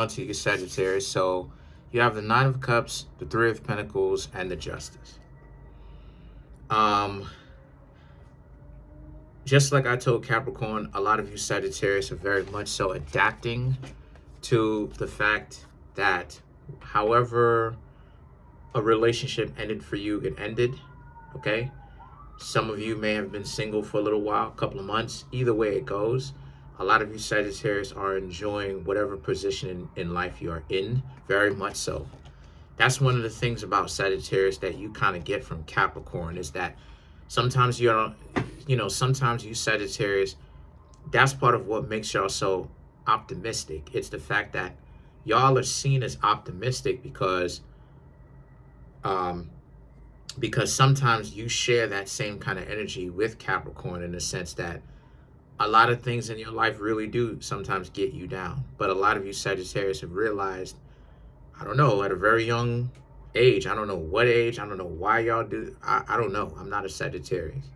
on to you, Sagittarius. So you have the Nine of Cups, the Three of Pentacles, and the Justice. Just like I told Capricorn, a lot of you Sagittarius are very much so adapting to the fact that however a relationship ended for you, it ended, okay? Some of you may have been single for a little while, a couple of months. Either way it goes, a lot of you Sagittarius are enjoying whatever position in life you are in, very much so. That's one of the things about Sagittarius that you kind of get from Capricorn, is that sometimes sometimes you Sagittarius, that's part of what makes y'all so optimistic. It's the fact that y'all are seen as optimistic because sometimes you share that same kind of energy with Capricorn, in the sense that a lot of things in your life really do sometimes get you down. But a lot of you Sagittarius have realized, I don't know, at a very young age, I don't know what age, I don't know why y'all do, I don't know, I'm not a Sagittarius.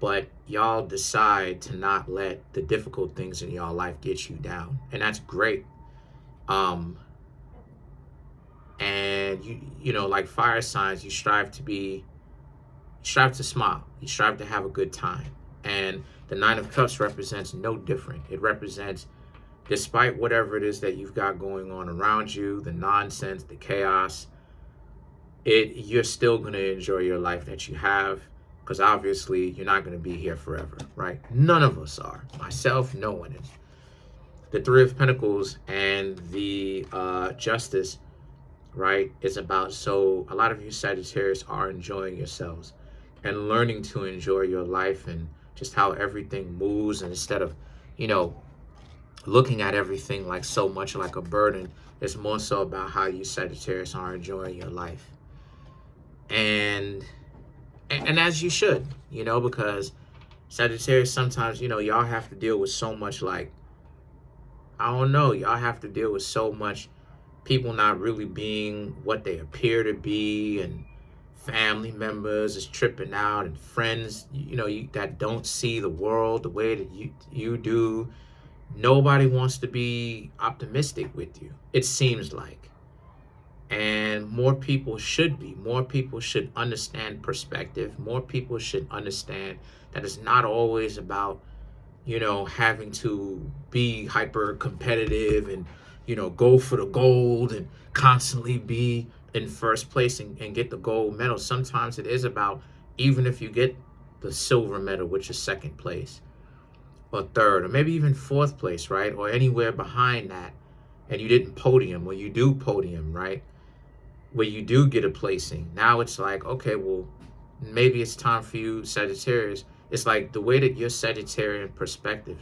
But y'all decide to not let the difficult things in y'all life get you down. And that's great. And you know, like fire signs, you strive to smile. You strive to have a good time. And the Nine of Cups represents no different. It represents, despite whatever it is that you've got going on around you, the nonsense, the chaos, you're still going to enjoy your life that you have, because obviously you're not going to be here forever, right? None of us are. Myself, no one is. The Three of Pentacles and the Justice, right, is about, so a lot of you Sagittarius are enjoying yourselves and learning to enjoy your life and just how everything moves. And instead of, looking at everything like so much like a burden, it's more so about how you Sagittarius are enjoying your life. And as you should, because Sagittarius, sometimes, y'all have to deal with so much, like, I don't know, y'all have to deal with so much people not really being what they appear to be, and family members is tripping out, and friends, that don't see the world the way that you do. Nobody wants to be optimistic with you, it seems like. And more people should be. More people should understand perspective. More people should understand that it's not always about, having to be hyper competitive and, go for the gold and constantly be in first place and get the gold medal. Sometimes it is about, even if you get the silver medal, which is second place or third, or maybe even fourth place, right? Or anywhere behind that, and you didn't podium, or you do podium, right? Where you do get a placing. Now it's like, okay, well, maybe it's time for you, Sagittarius. It's like the way that your Sagittarian perspective,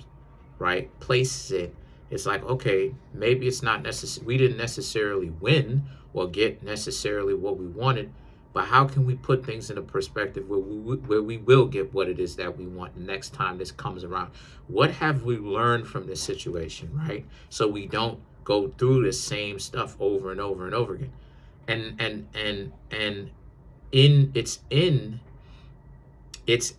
right, places it. It's like, okay, maybe it's not necessary. We didn't necessarily win or get necessarily what we wanted, but how can we put things in a perspective where we will get what it is that we want next time this comes around? What have we learned from this situation, right? So we don't go through the same stuff over and over and over again. And it's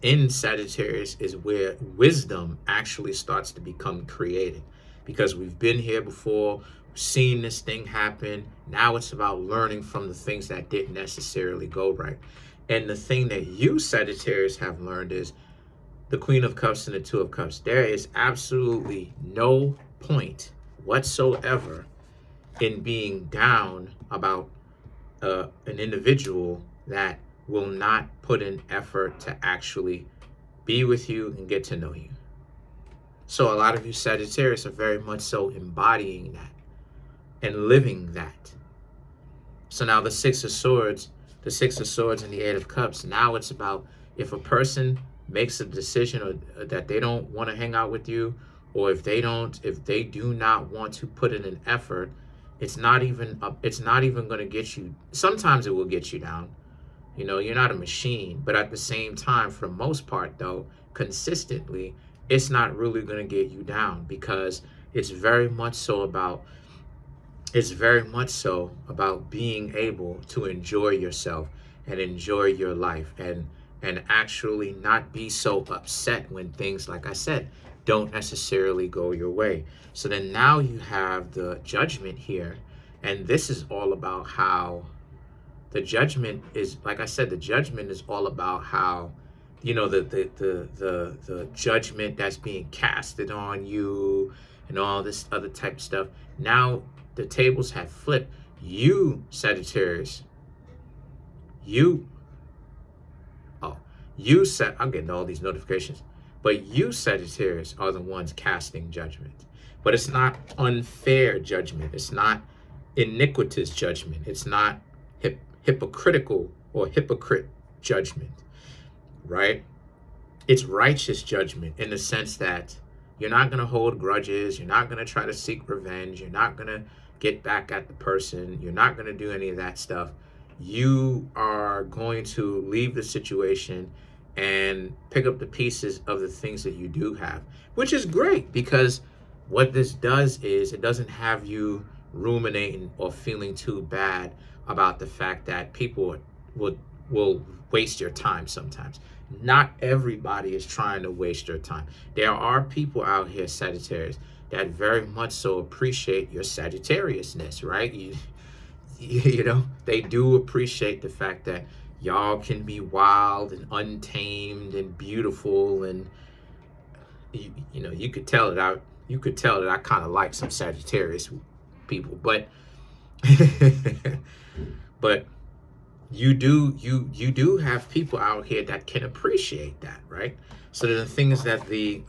in Sagittarius is where wisdom actually starts to become created, because we've been here before, seen this thing happen. Now it's about learning from the things that didn't necessarily go right. And the thing that you Sagittarius have learned is the Queen of Cups and the Two of Cups. There is absolutely no point whatsoever in being down about an individual that will not put in effort to actually be with you and get to know you. So a lot of you Sagittarius are very much so embodying that and living that. So now the Six of Swords and the Eight of Cups, now it's about, if a person makes a decision or that they don't want to hang out with you, or if they do not want to put in an effort, it's not even going to get you. Sometimes it will get you down. You're not a machine, but at the same time, for the most part though, consistently, it's not really going to get you down, because it's very much so about being able to enjoy yourself and enjoy your life, and actually not be so upset when things, like I said, don't necessarily go your way. So then now you have the Judgment here, and this is all about how the Judgment is, like I said, the Judgment is all about how, you know, the judgment that's being casted on you and all this other type of stuff. Now the tables have flipped. You, Sagittarius, I'm getting all these notifications, but you, Sagittarius, are the ones casting judgment. But it's not unfair judgment. It's not iniquitous judgment. It's not hypocritical or hypocrite judgment, right? It's righteous judgment in the sense that you're not going to hold grudges. You're not going to try to seek revenge. You're not going to get back at the person. You're not going to do any of that stuff. You are going to leave the situation and pick up the pieces of the things that you do have, which is great, because what this does is it doesn't have you ruminating or feeling too bad about the fact that people will waste your time sometimes. Not everybody is trying to waste your time. There are people out here, Sagittarius, that very much so appreciate your Sagittariusness, right? You know, they do appreciate the fact that y'all can be wild and untamed and beautiful, and you know, you could tell that I kind of like some Sagittarius people, but but you do have people out here that can appreciate that, right? So the things that the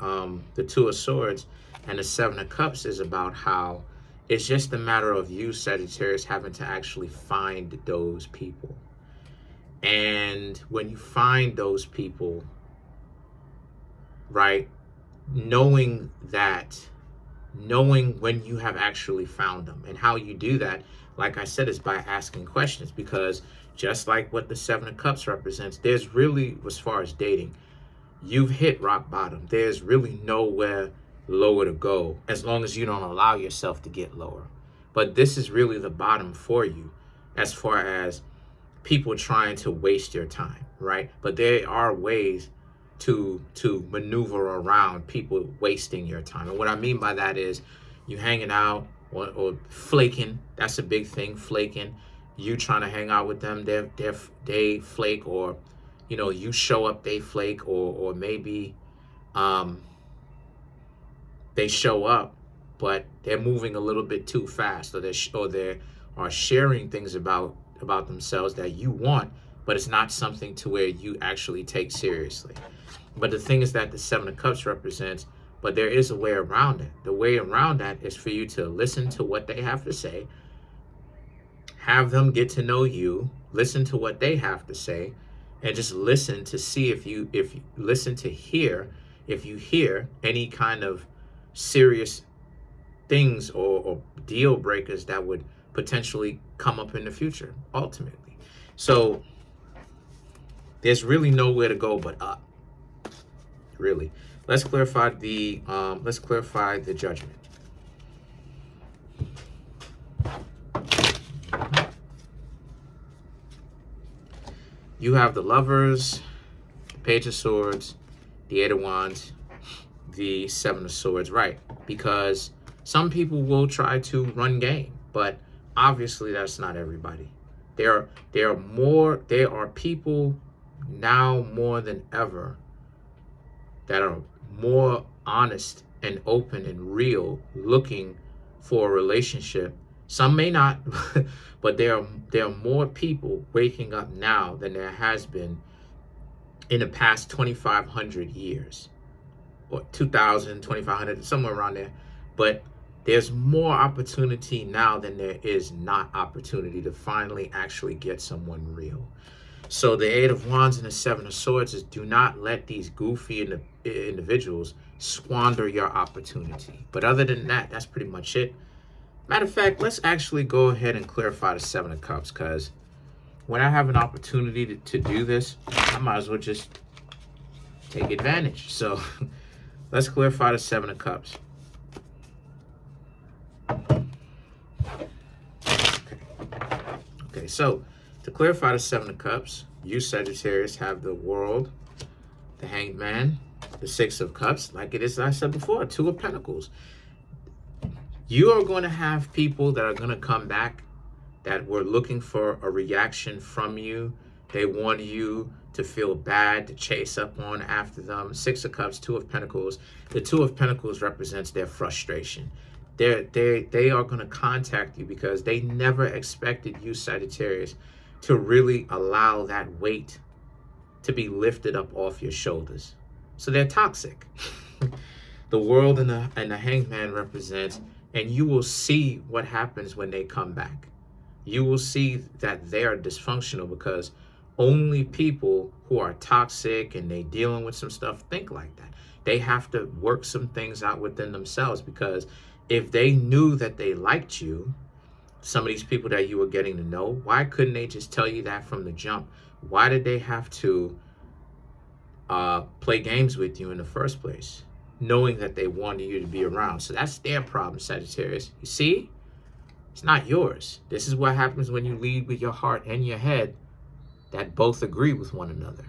Two of Swords and the Seven of Cups is about, how it's just a matter of you, Sagittarius, having to actually find those people. And when you find those people, right, knowing when you have actually found them. And how you do that, like I said, is by asking questions, because just like what the Seven of Cups represents, there's really, as far as dating, you've hit rock bottom. There's really nowhere lower to go, as long as you don't allow yourself to get lower. But this is really the bottom for you, as far as people trying to waste your time, right? But there are ways to maneuver around people wasting your time. And what I mean by that is you hanging out or flaking. That's a big thing, flaking. You trying to hang out with them, they flake, or you know, you show up, they flake, or maybe they show up, but they're moving a little bit too fast, or they are sharing things about themselves that you want, but it's not something to where you actually take seriously. But the thing is that the Seven of Cups represents, but there is a way around it. The way around that is for you to listen to what they have to say, have them get to know you, listen to what they have to say, and just listen to see if you hear any kind of serious things or deal breakers that would potentially come up in the future, ultimately. So there's really nowhere to go but up, really. Let's clarify the Judgment. You have the Lovers, the Page of Swords, the Eight of Wands, the Seven of Swords, right? Because some people will try to run game, but obviously that's not everybody. There are people now more than ever that are more honest and open and real, looking for a relationship. Some may not, but there are more people waking up now than there has been in the past 2,500 years, or 2,000, 2,500, somewhere around there. But there's more opportunity now than there is not opportunity to finally actually get someone real. So the Eight of Wands and the Seven of Swords is, do not let these goofy individuals squander your opportunity. But other than that, that's pretty much it. Matter of fact, let's actually go ahead and clarify the Seven of Cups, because when I have an opportunity to do this, I might as well just take advantage. So let's clarify the Seven of Cups. Okay, so to clarify the Seven of Cups, you, Sagittarius, have the World, the Hanged Man, the Six of Cups, like it is, I said before, Two of Pentacles. You are going to have people that are going to come back that were looking for a reaction from you. They want you to feel bad, to chase up on after them. Six of Cups, Two of Pentacles. The Two of Pentacles represents their frustration. They are going to contact you because they never expected you, Sagittarius, to really allow that weight to be lifted up off your shoulders. So they're toxic. The World and the Hangman represents, and you will see what happens when they come back. You will see that they are dysfunctional because only people who are toxic and they dealing with some stuff think like that. They have to work some things out within themselves, because if they knew that they liked you, some of these people that you were getting to know, why couldn't they just tell you that from the jump? Why did they have to play games with you in the first place, knowing that they wanted you to be around? So that's their problem, Sagittarius. You see? It's not yours. This is what happens when you lead with your heart and your head that both agree with one another.